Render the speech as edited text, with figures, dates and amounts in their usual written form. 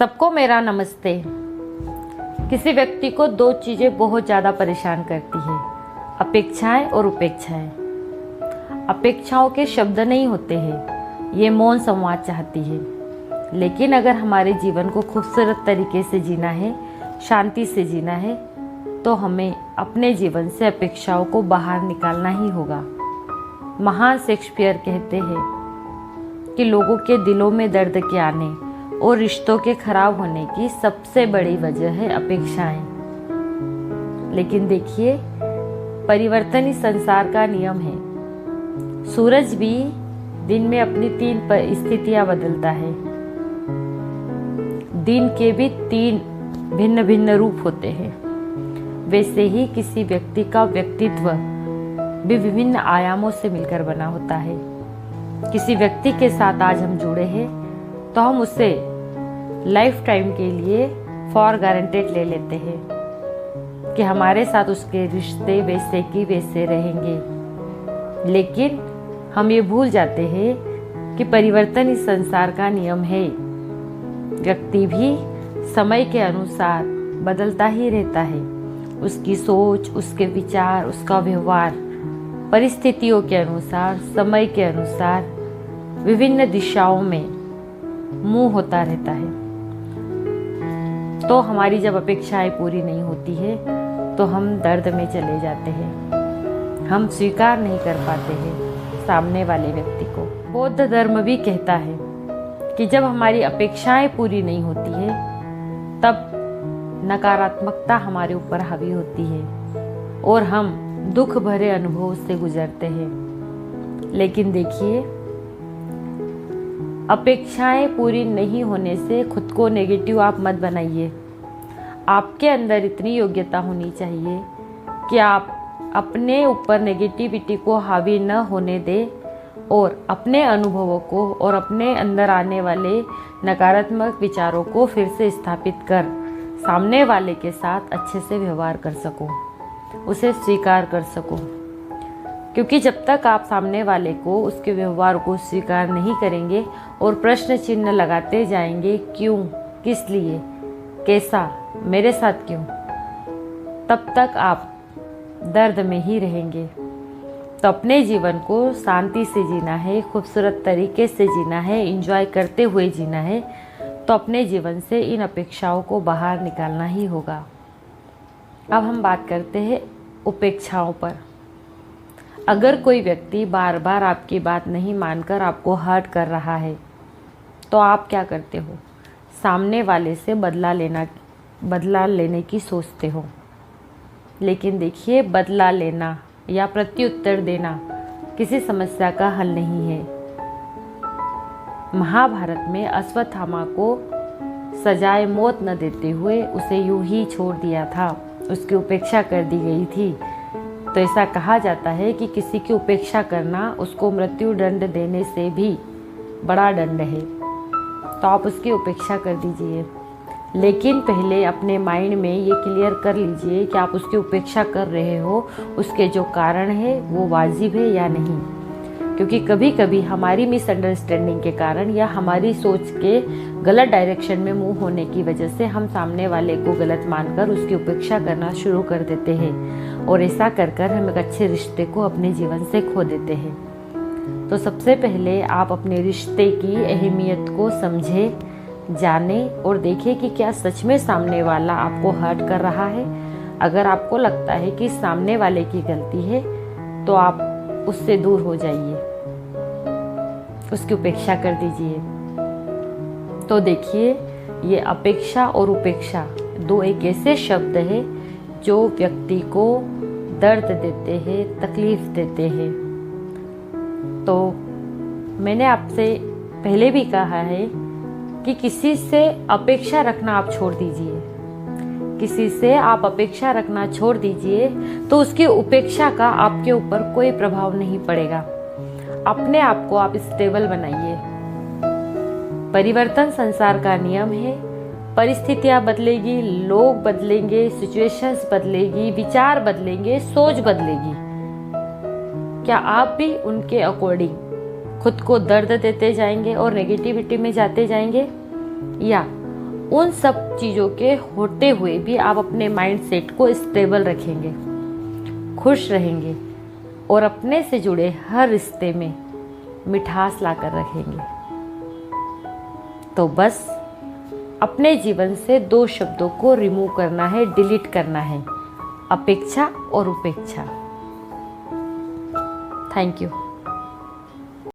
सबको मेरा नमस्ते। किसी व्यक्ति को दो चीज़ें बहुत ज़्यादा परेशान करती है, अपेक्षाएं और उपेक्षाएं। अपेक्षाओं के शब्द नहीं होते हैं, ये मौन संवाद चाहती है। लेकिन अगर हमारे जीवन को खूबसूरत तरीके से जीना है, शांति से जीना है, तो हमें अपने जीवन से अपेक्षाओं को बाहर निकालना ही होगा। महान शेक्सपियर कहते हैं कि लोगों के दिलों में दर्द के आने और रिश्तों के खराब होने की सबसे बड़ी वजह है अपेक्षाएं। लेकिन देखिए, परिवर्तन ही संसार का नियम है। सूरज भी दिन में अपनी 3 स्थितियां बदलता है। दिन के भी 3 भिन्न भिन्न रूप होते हैं। वैसे ही किसी व्यक्ति का व्यक्तित्व भी विभिन्न आयामों से मिलकर बना होता है। किसी व्यक्ति के साथ आज हम जुड़े हैं तो हम उसे लाइफ टाइम के लिए फॉर गारंटेड ले लेते हैं कि हमारे साथ उसके रिश्ते वैसे की वैसे रहेंगे। लेकिन हम ये भूल जाते हैं कि परिवर्तन इस संसार का नियम है। व्यक्ति भी समय के अनुसार बदलता ही रहता है। उसकी सोच, उसके विचार, उसका व्यवहार परिस्थितियों के अनुसार, समय के अनुसार विभिन्न दिशाओं में मुंह होता रहता है। तो हमारी जब अपेक्षाएं पूरी नहीं होती है तो हम दर्द में चले जाते हैं। हम स्वीकार नहीं कर पाते हैं सामने वाले व्यक्ति को। बौद्ध धर्म भी कहता है कि जब हमारी अपेक्षाएं पूरी नहीं होती है तब नकारात्मकता हमारे ऊपर हावी होती है और हम दुख भरे अनुभव से गुजरते हैं। लेकिन देखिए, अपेक्षाएं पूरी नहीं होने से खुद को नेगेटिव आप मत बनाइए। आपके अंदर इतनी योग्यता होनी चाहिए कि आप अपने ऊपर नेगेटिविटी को हावी न होने दें और अपने अनुभवों को और अपने अंदर आने वाले नकारात्मक विचारों को फिर से स्थापित कर सामने वाले के साथ अच्छे से व्यवहार कर सको, उसे स्वीकार कर सको। क्योंकि जब तक आप सामने वाले को, उसके व्यवहार को स्वीकार नहीं करेंगे और प्रश्न चिन्ह लगाते जाएंगे, क्यों, किस लिए, कैसा, मेरे साथ क्यों, तब तक आप दर्द में ही रहेंगे। तो अपने जीवन को शांति से जीना है, खूबसूरत तरीके से जीना है, एंजॉय करते हुए जीना है, तो अपने जीवन से इन अपेक्षाओं को बाहर निकालना ही होगा। अब हम बात करते हैं उपेक्षाओं पर। अगर कोई व्यक्ति बार बार आपकी बात नहीं मानकर आपको हर्ट कर रहा है तो आप क्या करते हो? सामने वाले से बदला लेने की सोचते हो। लेकिन देखिए, बदला लेना या प्रत्युत्तर देना किसी समस्या का हल नहीं है। महाभारत में अश्वत्थामा को सजाए मौत न देते हुए उसे यूं ही छोड़ दिया था, उसकी उपेक्षा कर दी गई थी। तो ऐसा कहा जाता है कि किसी की उपेक्षा करना उसको मृत्यु दंड देने से भी बड़ा दंड है। तो आप उसकी उपेक्षा कर दीजिए, लेकिन पहले अपने माइंड में ये क्लियर कर लीजिए कि आप उसकी उपेक्षा कर रहे हो, उसके जो कारण है वो वाजिब है या नहीं। क्योंकि कभी कभी हमारी मिसअंडरस्टैंडिंग के कारण या हमारी सोच के गलत डायरेक्शन में मूव होने की वजह से हम सामने वाले को गलत मानकर उसकी उपेक्षा करना शुरू कर देते हैं और ऐसा कर कर हम एक अच्छे रिश्ते को अपने जीवन से खो देते हैं। तो सबसे पहले आप अपने रिश्ते की अहमियत को समझे, जाने और देखें कि क्या सच में सामने वाला आपको हर्ट कर रहा है। अगर आपको लगता है कि सामने वाले की गलती है तो आप उससे दूर हो जाइए, उसकी उपेक्षा कर दीजिए। तो देखिए, ये अपेक्षा और उपेक्षा दो एक ऐसे शब्द है जो व्यक्ति को दर्द देते हैं, तकलीफ देते हैं। तो मैंने आपसे पहले भी कहा है कि किसी से अपेक्षा रखना आप छोड़ दीजिए। किसी से आप अपेक्षा रखना छोड़ दीजिए तो उसकी उपेक्षा का आपके ऊपर कोई प्रभाव नहीं पड़ेगा। अपने आप को आप स्टेबल बनाइए। परिवर्तन संसार का नियम है। परिस्थितियां बदलेगी, लोग बदलेंगे, सिचुएशंस बदलेगी, विचार बदलेंगे, सोच बदलेगी। क्या आप भी उनके अकॉर्डिंग खुद को दर्द देते जाएंगे और नेगेटिविटी में जाते जाएंगे, या उन सब चीज़ों के होते हुए भी आप अपने माइंड सेट को स्टेबल रखेंगे, खुश रहेंगे और अपने से जुड़े हर रिश्ते में मिठास लाकर रखेंगे। तो बस अपने जीवन से 2 शब्दों को रिमूव करना है, डिलीट करना है, अपेक्षा और उपेक्षा। Thank you.